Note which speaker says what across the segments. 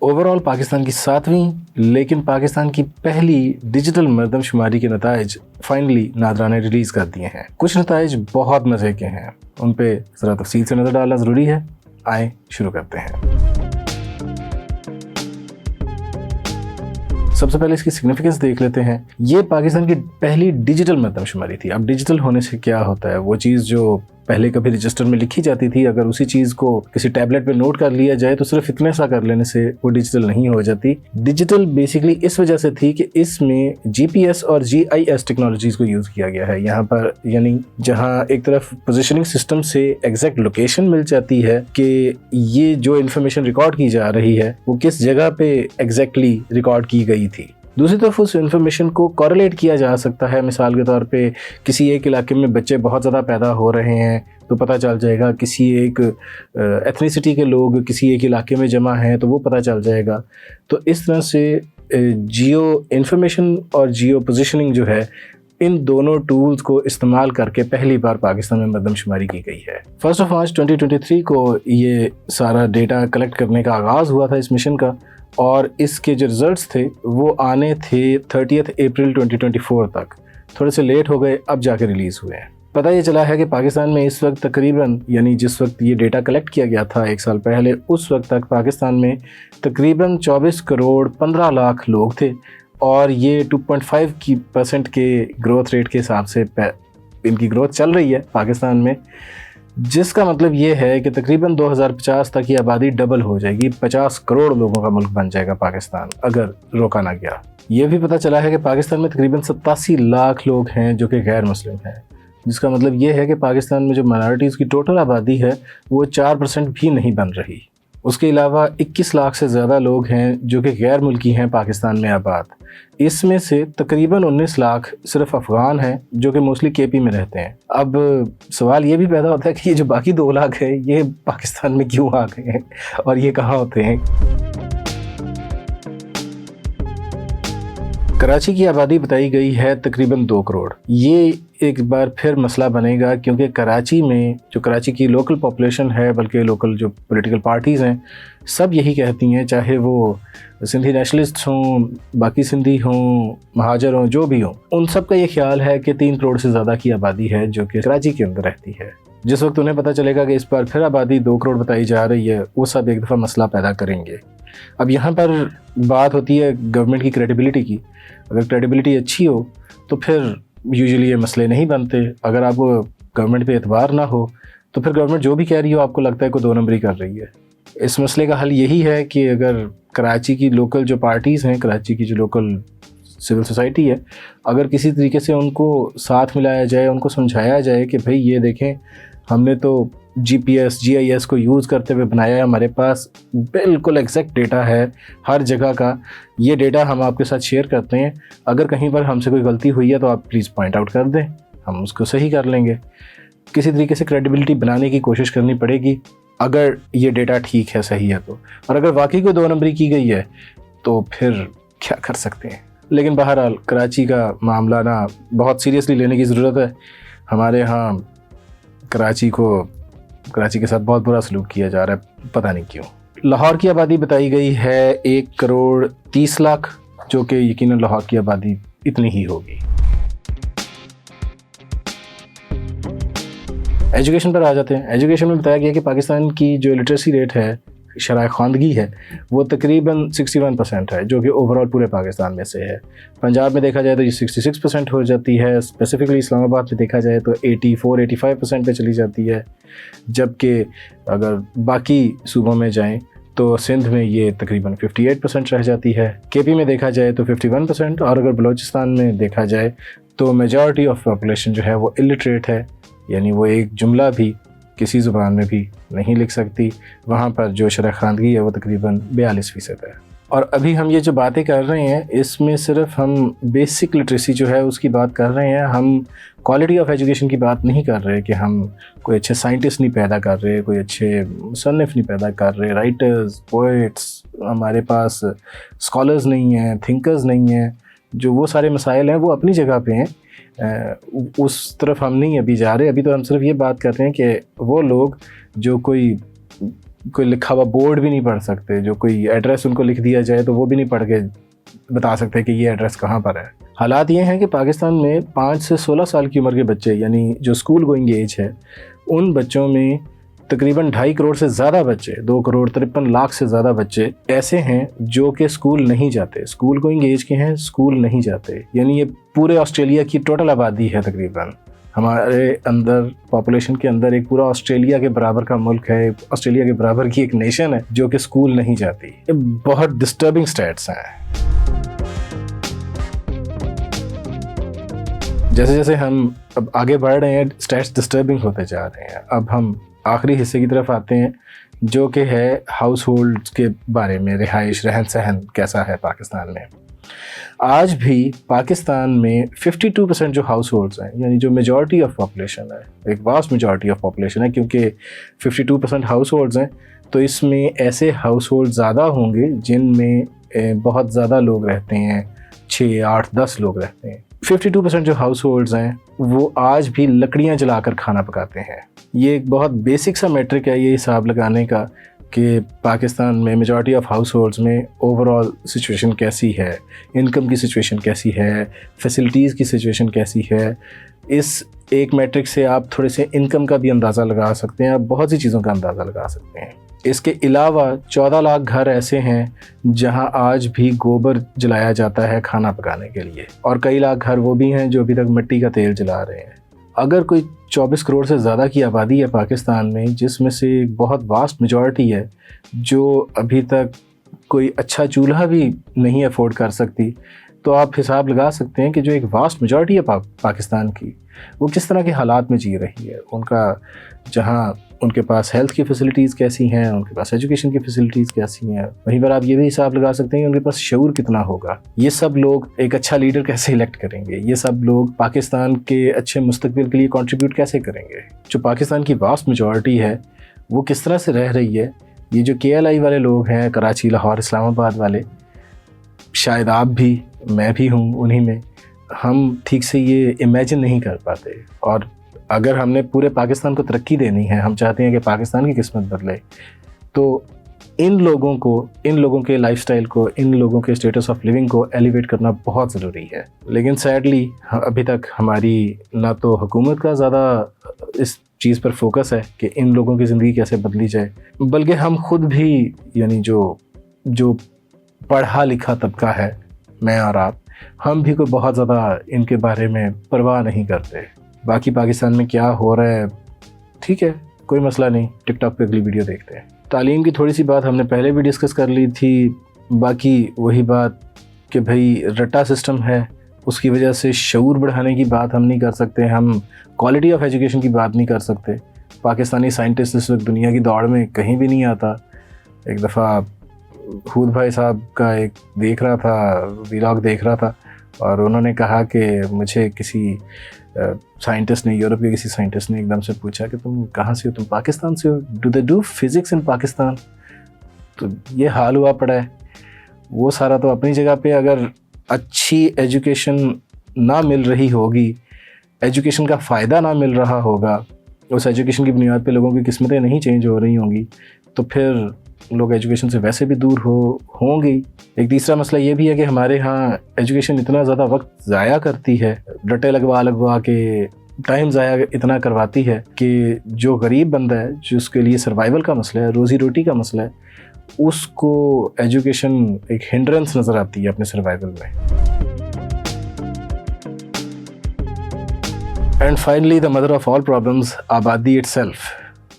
Speaker 1: Over all Pakistan کی 7ویں لیکن پاکستان کی پہلی ڈیجیٹل مردم شماری کے نتائج فائنلی ناظرہ نے ریلیز کر دیے ہیں۔ کچھ نتائج بہت مزے کے ہیں، ان پہ ذرا تفصیل سے نظر ڈالنا ضروری ہے۔ آئیں شروع کرتے ہیں۔ سب سے پہلے اس کی سگنیفیکنس دیکھ لیتے ہیں۔ یہ پاکستان کی پہلی ڈیجیٹل مردم شماری تھی۔ اب ڈیجیٹل ہونے سے کیا ہوتا ہے؟ وہ چیز جو پہلے کبھی رجسٹر میں لکھی جاتی تھی، اگر اسی چیز کو کسی ٹیبلٹ پہ نوٹ کر لیا جائے تو صرف اتنے سا کر لینے سے وہ ڈیجیٹل نہیں ہو جاتی۔ ڈیجیٹل بیسیکلی اس وجہ سے تھی کہ اس میں جی پی ایس اور جی آئی ایس ٹیکنالوجیز کو یوز کیا گیا ہے۔ یہاں پر یعنی جہاں ایک طرف پوزیشننگ سسٹم سے ایگزیکٹ لوکیشن مل جاتی ہے کہ یہ جو انفارمیشن ریکارڈ کی جا رہی ہے وہ کس جگہ پہ ایگزیکٹلی ریکارڈ کی گئی تھی۔ دوسری طرف اس انفارمیشن کو کوریلیٹ کیا جا سکتا ہے۔ مثال کے طور پہ کسی ایک علاقے میں بچے بہت زیادہ پیدا ہو رہے ہیں تو پتہ چل جائے گا، کسی ایک ایتھنیسٹی کے لوگ کسی ایک علاقے میں جمع ہیں تو وہ پتہ چل جائے گا۔ تو اس طرح سے جیو انفارمیشن اور جیو پوزیشننگ جو ہے، ان دونوں ٹولز کو استعمال کر کے پہلی بار پاکستان میں مردم شماری کی گئی ہے۔ 1 مارچ 2023 کو یہ سارا ڈیٹا کلیکٹ کرنے کا آغاز ہوا تھا اس مشن کا، اور اس کے جو ریزلٹس تھے وہ آنے تھے 30 اپریل 2024 تک۔ تھوڑے سے لیٹ ہو گئے، اب جا کے ریلیز ہوئے ہیں۔ پتہ یہ چلا ہے کہ پاکستان میں اس وقت تقریباً، یعنی جس وقت یہ ڈیٹا کلیکٹ کیا گیا تھا 1 سال پہلے، اس وقت تک پاکستان میں تقریباً 24 کروڑ 15 لاکھ لوگ تھے، اور یہ 2.5% کے گروتھ ریٹ کے حساب سے ان کی گروتھ چل رہی ہے پاکستان میں، جس کا مطلب یہ ہے کہ تقریباً 2050 تک یہ آبادی ڈبل ہو جائے گی۔ 50 کروڑ لوگوں کا ملک بن جائے گا پاکستان، اگر روکا نہ گیا۔ یہ بھی پتہ چلا ہے کہ پاکستان میں تقریباً 87 لاکھ لوگ ہیں جو کہ غیر مسلم ہیں، جس کا مطلب یہ ہے کہ پاکستان میں جو مائنورٹیز کی ٹوٹل آبادی ہے وہ 4% بھی نہیں بن رہی۔ اس کے علاوہ 21 لاکھ سے زیادہ لوگ ہیں جو کہ غیر ملکی ہیں پاکستان میں آباد۔ اس میں سے تقریباً 19 لاکھ صرف افغان ہیں جو کہ موسٹلی کے پی میں رہتے ہیں۔ اب سوال یہ بھی پیدا ہوتا ہے کہ یہ جو باقی 2 لاکھ ہیں یہ پاکستان میں کیوں آ گئے ہیں اور یہ کہاں ہوتے ہیں؟ کراچی کی آبادی بتائی گئی ہے تقریباً 2 کروڑ۔ یہ ایک بار پھر مسئلہ بنے گا، کیونکہ کراچی میں جو کراچی کی لوکل پاپولیشن ہے، بلکہ لوکل جو پولیٹیکل پارٹیز ہیں، سب یہی کہتی ہیں، چاہے وہ سندھی نیشنلسٹ ہوں، باقی سندھی ہوں، مہاجر ہوں، جو بھی ہوں، ان سب کا یہ خیال ہے کہ 3 کروڑ سے زیادہ کی آبادی ہے جو کہ کراچی کے اندر رہتی ہے۔ جس وقت انہیں پتہ چلے گا کہ اس بار پھر آبادی 2 کروڑ بتائی جا رہی ہے، وہ سب ایک دفعہ مسئلہ پیدا کریں گے۔ اب یہاں پر بات ہوتی ہے گورنمنٹ کی کریڈیبلٹی کی۔ اگر کریڈیبلٹی اچھی ہو تو پھر یوزلی یہ مسئلے نہیں بنتے۔ اگر آپ کو گورنمنٹ پہ اعتبار نہ ہو تو پھر گورنمنٹ جو بھی کہہ رہی ہو آپ کو لگتا ہے کوئی 2 نمبری کر رہی ہے۔ اس مسئلے کا حل یہی ہے کہ اگر کراچی کی لوکل جو پارٹیز ہیں، کراچی کی جو لوکل سول سوسائٹی ہے، اگر کسی طریقے سے ان کو ساتھ ملایا جائے، ان کو سمجھایا جائے کہ بھئی یہ دیکھیں، ہم نے تو G P S G I S کو یوز کرتے ہوئے بنایا ہے، ہمارے پاس بالکل ایگزیکٹ ڈیٹا ہے ہر جگہ کا، یہ ڈیٹا ہم آپ کے ساتھ شیئر کرتے ہیں، اگر کہیں پر ہم سے کوئی غلطی ہوئی ہے تو آپ پلیز پوائنٹ آؤٹ کر دیں، ہم اس کو صحیح کر لیں گے۔ کسی طریقے سے کریڈیبلٹی بنانے کی کوشش کرنی پڑے گی اگر یہ ڈیٹا ٹھیک ہے، صحیح ہے تو، اور اگر واقعی کوئی 2 نمبری کی گئی ہے تو پھر کیا کر سکتے ہیں۔ لیکن بہرحال کراچی کا معاملہ نا بہت سیریسلی لینے کی ضرورت ہے۔ ہمارے ہاں کراچی کے ساتھ بہت برا سلوک کیا جا رہا ہے، پتہ نہیں کیوں۔ لاہور کی آبادی بتائی گئی ہے 1 کروڑ 30 لاکھ، جو کہ یقیناً لاہور کی آبادی اتنی ہی ہوگی۔ ایجوکیشن پر آ جاتے ہیں۔ ایجوکیشن میں بتایا گیا کہ پاکستان کی جو لٹریسی ریٹ ہے، شرح خواندگی ہے، وہ تقریباً 61% ہے، جو کہ اوور آل پورے پاکستان میں سے ہے۔ پنجاب میں دیکھا جائے تو یہ 66% ہو جاتی ہے، اسپیسیفکلی اسلام آباد میں دیکھا جائے تو 84-85% پہ چلی جاتی ہے، جبکہ اگر باقی صوبوں میں جائیں تو سندھ میں یہ تقریباً 58% رہ جاتی ہے، کے پی میں دیکھا جائے تو 51%، اور اگر بلوچستان میں دیکھا جائے تو میجورٹی آف پاپولیشن جو ہے وہ الٹریٹ ہے، یعنی وہ ایک جملہ بھی کسی زبان میں بھی نہیں لکھ سکتی۔ وہاں پر جو شرح خواندگی ہے وہ تقریباً 42% ہے۔ اور ابھی ہم یہ جو باتیں کر رہے ہیں اس میں صرف ہم بیسک لٹریسی جو ہے اس کی بات کر رہے ہیں، ہم کوالٹی آف ایجوکیشن کی بات نہیں کر رہے کہ ہم کوئی اچھے سائنٹسٹ نہیں پیدا کر رہے، کوئی اچھے مصنف نہیں پیدا کر رہے، رائٹرز، پوئٹس، ہمارے پاس اسکالرز نہیں ہیں، تھنکرز نہیں ہیں۔ جو وہ سارے مسائل ہیں وہ اپنی جگہ پہ ہیں، اس طرف ہم نہیں ابھی جا رہے۔ ابھی تو ہم صرف یہ بات کر رہے ہیں کہ وہ لوگ جو کوئی کوئی لکھا ہوا بورڈ بھی نہیں پڑھ سکتے, جو کوئی ایڈریس ان کو لکھ دیا جائے تو وہ بھی نہیں پڑھ کے بتا سکتے کہ یہ ایڈریس کہاں پر ہے. حالات یہ ہیں کہ پاکستان میں 5 سے 16 سال کی عمر کے بچے, یعنی جو اسکول گوئنگ ایج ہے, ان بچوں میں تقریباً 2.5 کروڑ سے زیادہ بچے, 2 کروڑ 53 لاکھ سے زیادہ بچے ایسے ہیں جو کہ اسکول نہیں جاتے, اسکول گوئنگ ایج کے ہیں, اسکول نہیں جاتے. یعنی یہ پورے آسٹریلیا کی ٹوٹل آبادی ہے تقریباً. ہمارے اندر پاپولیشن کے اندر ایک پورا آسٹریلیا کے برابر کا ملک ہے, آسٹریلیا کے برابر کی ایک نیشن ہے جو کہ اسکول نہیں جاتی. یہ بہت ڈسٹربنگ سٹیٹس ہیں. جیسے جیسے ہم اب آگے بڑھ رہے ہیں سٹیٹس ڈسٹربنگ ہوتے جا رہے ہیں. اب ہم آخری حصے کی طرف آتے ہیں جو کہ ہے ہاؤس ہولڈ کے بارے میں, رہائش, رہن سہن کیسا ہے پاکستان میں. آج بھی پاکستان میں 52% جو ہاؤس ہولڈز ہیں, یعنی جو میجورٹی آف پاپولیشن ہے, ایک واسٹ میجورٹی آف پاپولیشن ہے, کیونکہ 52% ہاؤس ہولڈز ہیں تو اس میں ایسے ہاؤس ہولڈ زیادہ ہوں گے جن میں بہت زیادہ لوگ رہتے ہیں, 6, 8, 10 لوگ رہتے ہیں. 52% جو ہاؤس ہولڈز ہیں وہ آج بھی لکڑیاں جلا کر کھانا پکاتے ہیں. یہ ایک بہت بیسک سا میٹرک ہے یہ حساب لگانے کا کہ پاکستان میں میجورٹی آف ہاؤس ہولڈز میں اوور آل سچویشن کیسی ہے, انکم کی سچویشن کیسی ہے, فیسلٹیز کی سچویشن کیسی ہے. اس ایک میٹرک سے آپ تھوڑے سے انکم کا بھی اندازہ لگا سکتے ہیں, آپ بہت سی چیزوں کا اندازہ لگا سکتے ہیں. اس کے علاوہ 14 لاکھ گھر ایسے ہیں جہاں آج بھی گوبر جلایا جاتا ہے کھانا پکانے کے لیے, اور کئی لاکھ گھر وہ بھی ہیں جو ابھی تک مٹی کا تیل جلا رہے ہیں. اگر کوئی 24 کروڑ سے زیادہ کی آبادی ہے پاکستان میں, جس میں سے ایک بہت واسٹ میجورٹی ہے جو ابھی تک کوئی اچھا چولہا بھی نہیں افورڈ کر سکتی, تو آپ حساب لگا سکتے ہیں کہ جو ایک واسٹ میجورٹی ہے پاکستان کی, وہ کس طرح کے حالات میں جی رہی ہے. ان کا جہاں ان کے پاس ہیلتھ کی فیسلٹیز کیسی ہیں, ان کے پاس ایجوکیشن کی فیسلٹیز کیسی ہیں, وہیں پر آپ یہ بھی حساب لگا سکتے ہیں کہ ان کے پاس شعور کتنا ہوگا. یہ سب لوگ ایک اچھا لیڈر کیسے الیکٹ کریں گے, یہ سب لوگ پاکستان کے اچھے مستقبل کے لیے کنٹریبیوٹ کیسے کریں گے. جو پاکستان کی واسٹ میجورٹی ہے وہ کس طرح سے رہ رہی ہے. یہ جو KLI والے لوگ ہیں, کراچی, لاہور, اسلام آباد والے, شاید آپ بھی, میں بھی ہوں انہی میں, ہم ٹھیک سے یہ امیجن نہیں کر پاتے. اور اگر ہم نے پورے پاکستان کو ترقی دینی ہے, ہم چاہتے ہیں کہ پاکستان کی قسمت بدلے, تو ان لوگوں کو, ان لوگوں کے لائف سٹائل کو, ان لوگوں کے اسٹیٹس آف لیونگ کو ایلیویٹ کرنا بہت ضروری ہے. لیکن سیڈلی ابھی تک ہماری نہ تو حکومت کا زیادہ اس چیز پر فوکس ہے کہ ان لوگوں کی زندگی کیسے بدلی جائے, بلکہ ہم خود بھی, یعنی جو پڑھا لکھا طبقہ ہے, میں اور آپ, ہم بھی کوئی بہت زیادہ ان کے بارے میں پرواہ نہیں کرتے. باقی پاکستان میں کیا ہو رہا ہے, ٹھیک ہے, کوئی مسئلہ نہیں, ٹک ٹاک پہ اگلی ویڈیو دیکھتے ہیں. تعلیم کی تھوڑی سی بات ہم نے پہلے بھی ڈسکس کر لی تھی. باقی وہی بات کہ بھئی رٹا سسٹم ہے, اس کی وجہ سے شعور بڑھانے کی بات ہم نہیں کر سکتے, ہم کوالٹی آف ایجوکیشن کی بات نہیں کر سکتے. پاکستانی سائنٹسٹ اس وقت دنیا کی دوڑ میں کہیں بھی نہیں آتا. ایک دفعہ حود بھائی صاحب کا ایک دیکھ رہا تھا, ویلاگ دیکھ رہا تھا, اور انہوں نے کہا کہ مجھے کسی سائنٹسٹ نے, یورپ کے کسی سائنٹسٹ نے ایک دم سے پوچھا کہ تم کہاں سے ہو, تم پاکستان سے ہو, do they do physics in Pakistan. تو یہ حال ہوا پڑا ہے. وہ سارا تو اپنی جگہ پہ, اگر اچھی ایجوکیشن نہ مل رہی ہوگی, ایجوکیشن کا فائدہ نہ مل رہا ہوگا, اس ایجوکیشن کی بنیاد پہ لوگوں کی قسمتیں نہیں چینج ہو رہی ہوں گی, تو پھر لوگ ایجوکیشن سے ویسے بھی دور ہوں گی. ایک تیسرا مسئلہ یہ بھی ہے کہ ہمارے ہاں ایجوکیشن اتنا زیادہ وقت ضائع کرتی ہے, رٹے لگوا کے ٹائم ضائع اتنا کرواتی ہے کہ جو غریب بندہ ہے, جس کے لیے سروائیول کا مسئلہ ہے, روزی روٹی کا مسئلہ ہے, اس کو ایجوکیشن ایک ہنڈرنس نظر آتی ہے اپنے سروائیول میں. And finally the mother of all problems, آبادی اٹ سیلف.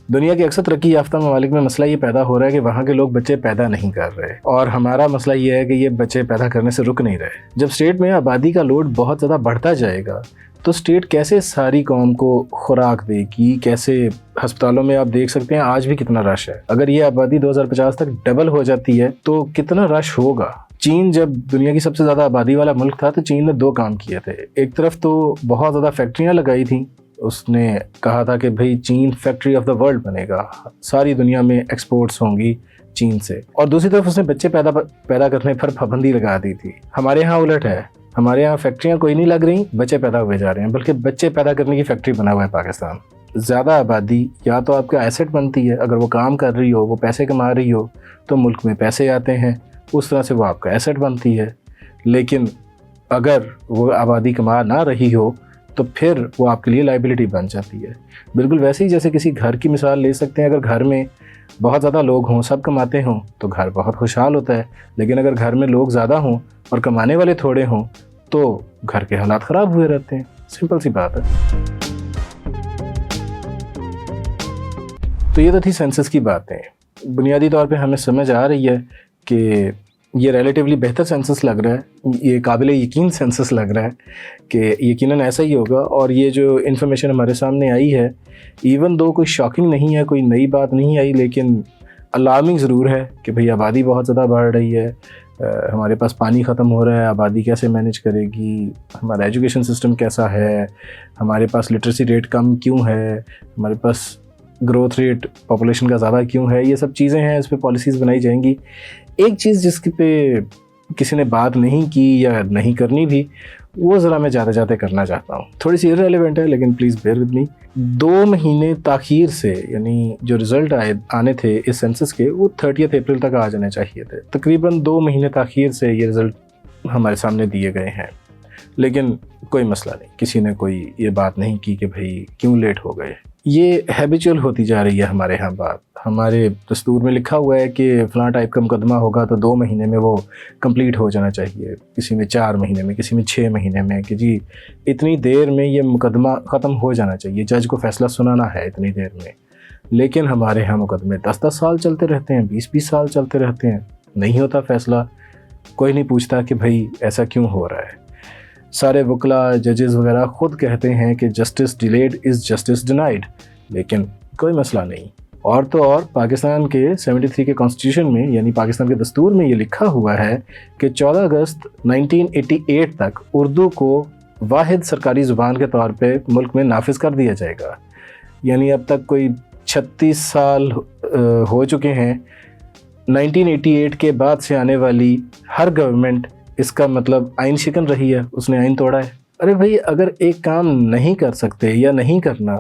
Speaker 1: دنیا کے اکثر ترقی یافتہ ممالک میں مسئلہ یہ پیدا ہو رہا ہے کہ وہاں کے لوگ بچے پیدا نہیں کر رہے, اور ہمارا مسئلہ یہ ہے کہ یہ بچے پیدا کرنے سے رک نہیں رہے. جب اسٹیٹ میں آبادی کا لوڈ بہت زیادہ بڑھتا جائے گا تو اسٹیٹ کیسے ساری قوم کو خوراک دے گی, کیسے ہسپتالوں میں آپ دیکھ سکتے ہیں آج بھی کتنا رش ہے. اگر یہ آبادی 2050 تک ڈبل ہو جاتی ہے تو کتنا رش ہوگا. چین جب دنیا کی سب سے زیادہ آبادی والا ملک تھا تو چین نے 2 کام کیے تھے. ایک طرف تو بہت زیادہ فیکٹریاں لگائی تھیں, اس نے کہا تھا کہ بھئی چین فیکٹری آف دا ورلڈ بنے گا, ساری دنیا میں ایکسپورٹس ہوں گی چین سے. اور دوسری طرف اس نے بچے پیدا کرنے پر پابندی لگا دی تھی. ہمارے ہاں الٹ ہے, ہمارے ہاں فیکٹریاں کوئی نہیں لگ رہی, بچے پیدا ہوئے جا رہے ہیں, بلکہ بچے پیدا کرنے کی فیکٹری بنا ہوا ہے پاکستان. زیادہ آبادی یا تو آپ کا ایسٹ بنتی ہے، اگر وہ کام کر رہی ہو، وہ پیسے کما رہی ہو تو ملک میں پیسے آتے ہیں، اس طرح سے وہ آپ کا ایسٹ بنتی ہے. لیکن اگر وہ آبادی کما نہ رہی ہو تو پھر وہ آپ کے لیے لائبلٹی بن جاتی ہے. بالکل ویسے ہی جیسے کسی گھر کی مثال لے سکتے ہیں. اگر گھر میں بہت زیادہ لوگ ہوں، سب کماتے ہوں تو گھر بہت خوشحال ہوتا ہے. لیکن اگر گھر میں لوگ زیادہ ہوں اور کمانے والے تھوڑے ہوں تو گھر کے حالات خراب ہوئے رہتے ہیں. سمپل سی بات ہے. تو یہ تو تھی سینسس کی باتیں. بنیادی طور پہ ہمیں سمجھ آ رہی ہے کہ یہ ریلیٹیولی بہتر سینسس لگ رہا ہے، یہ قابل یقین سینسس لگ رہا ہے کہ یقیناً ایسا ہی ہوگا. اور یہ جو انفارمیشن ہمارے سامنے آئی ہے، ایون دو کوئی شاکنگ نہیں ہے، کوئی نئی بات نہیں آئی، لیکن الارمنگ ضرور ہے کہ بھئی آبادی بہت زیادہ بڑھ رہی ہے، ہمارے پاس پانی ختم ہو رہا ہے، آبادی کیسے مینیج کرے گی، ہمارا ایجوکیشن سسٹم کیسا ہے، ہمارے پاس لٹریسی ریٹ کم کیوں ہے، ہمارے پاس گروتھ ریٹ پاپولیشن کا زیادہ کیوں ہے. یہ سب چیزیں ہیں، اس پہ پالیسیز بنائی جائیں گی. ایک چیز جس پہ کسی نے بات نہیں کی یا نہیں کرنی بھی، وہ ذرا میں جاتے جاتے کرنا چاہتا ہوں. تھوڑی سی irrelevant ہے لیکن پلیز بیئر ود می. 2 مہینے تاخیر سے، یعنی جو رزلٹ آنے تھے اس سینسس کے، وہ 30 اپریل تک آ جانے چاہیے تھے. تقریباً 2 مہینے تاخیر سے یہ رزلٹ ہمارے سامنے دیے گئے ہیں. لیکن کوئی مسئلہ نہیں، کسی نے کوئی یہ بات نہیں کی کہ بھئی کیوں لیٹ ہو گئے. یہ ہیبیچول ہوتی جا رہی ہے ہمارے ہاں بات. ہمارے دستور میں لکھا ہوا ہے کہ فلاں ٹائپ کا مقدمہ ہوگا تو 2 مہینے میں وہ کمپلیٹ ہو جانا چاہیے، کسی میں 4 مہینے میں، کسی میں 6 مہینے میں، کہ جی اتنی دیر میں یہ مقدمہ ختم ہو جانا چاہیے، جج کو فیصلہ سنانا ہے اتنی دیر میں. لیکن ہمارے ہاں مقدمے 10 سال چلتے رہتے ہیں، 20 سال چلتے رہتے ہیں، نہیں ہوتا فیصلہ. کوئی نہیں پوچھتا کہ بھئی ایسا کیوں ہو رہا ہے. سارے وکلاء، ججز وغیرہ خود کہتے ہیں کہ justice delayed is justice denied, لیکن کوئی مسئلہ نہیں. اور تو اور پاکستان کے 73 کے کانسٹیٹیوشن میں، یعنی پاکستان کے دستور میں یہ لکھا ہوا ہے کہ 14 اگست 1988 تک اردو کو واحد سرکاری زبان کے طور پہ ملک میں نافذ کر دیا جائے گا. یعنی اب تک کوئی 36 سال ہو چکے ہیں. 1988 کے بعد سے آنے والی ہر گورنمنٹ اس کا مطلب آئین شکن رہی ہے، اس نے آئین توڑا ہے. ارے بھئی اگر ایک کام نہیں کر سکتے یا نہیں کرنا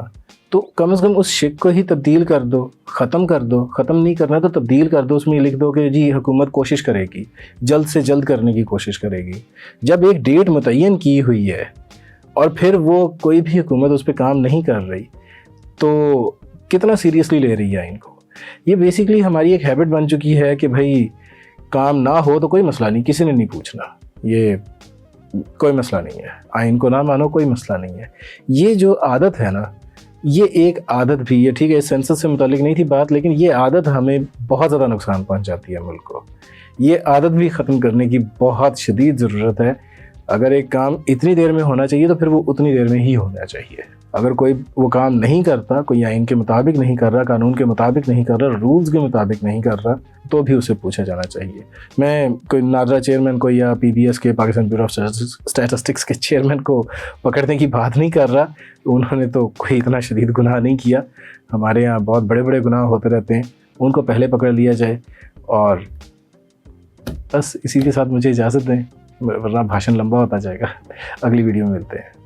Speaker 1: تو کم از کم اس شک کو ہی تبدیل کر دو، ختم کر دو. ختم نہیں کرنا تو تبدیل کر دو. اس میں لکھ دو کہ جی حکومت کوشش کرے گی، جلد سے جلد کرنے کی کوشش کرے گی. جب ایک ڈیٹ متعین کی ہوئی ہے اور پھر وہ کوئی بھی حکومت اس پہ کام نہیں کر رہی تو کتنا سیریسلی لے رہی ہے آئین کو. یہ بیسیکلی ہماری ایک ہیبٹ بن چکی ہے کہ بھئی کام نہ ہو تو کوئی مسئلہ نہیں، کسی نے نہیں پوچھنا، یہ کوئی مسئلہ نہیں ہے. آئین کو نہ مانو، کوئی مسئلہ نہیں ہے. یہ جو عادت ہے نا، یہ ایک عادت بھی، یہ ٹھیک ہے اس سینسس سے متعلق نہیں تھی بات، لیکن یہ عادت ہمیں بہت زیادہ نقصان پہنچ جاتی ہے ملک کو. یہ عادت بھی ختم کرنے کی بہت شدید ضرورت ہے. اگر ایک کام اتنی دیر میں ہونا چاہیے تو پھر وہ اتنی دیر میں ہی ہونا چاہیے. اگر کوئی وہ کام نہیں کرتا، کوئی آئین کے مطابق نہیں کر رہا، قانون کے مطابق نہیں کر رہا، رولز کے مطابق نہیں کر رہا، تو بھی اسے پوچھا جانا چاہیے. میں کوئی ناظرہ چیئرمین کو یا PBS کے پاکستان بیورو آف اسٹیٹسٹکس کے چیئرمین کو پکڑنے کی بات نہیں کر رہا. انہوں نے تو کوئی اتنا شدید گناہ نہیں کیا. ہمارے یہاں بہت بڑے بڑے گناہ ہوتے رہتے ہیں، ان کو پہلے پکڑ لیا جائے. اور بس اسی کے ساتھ مجھے اجازت دیں، ورنہ بھاشن لمبا ہوتا جائے گا. اگلی ویڈیو میں ملتے ہیں.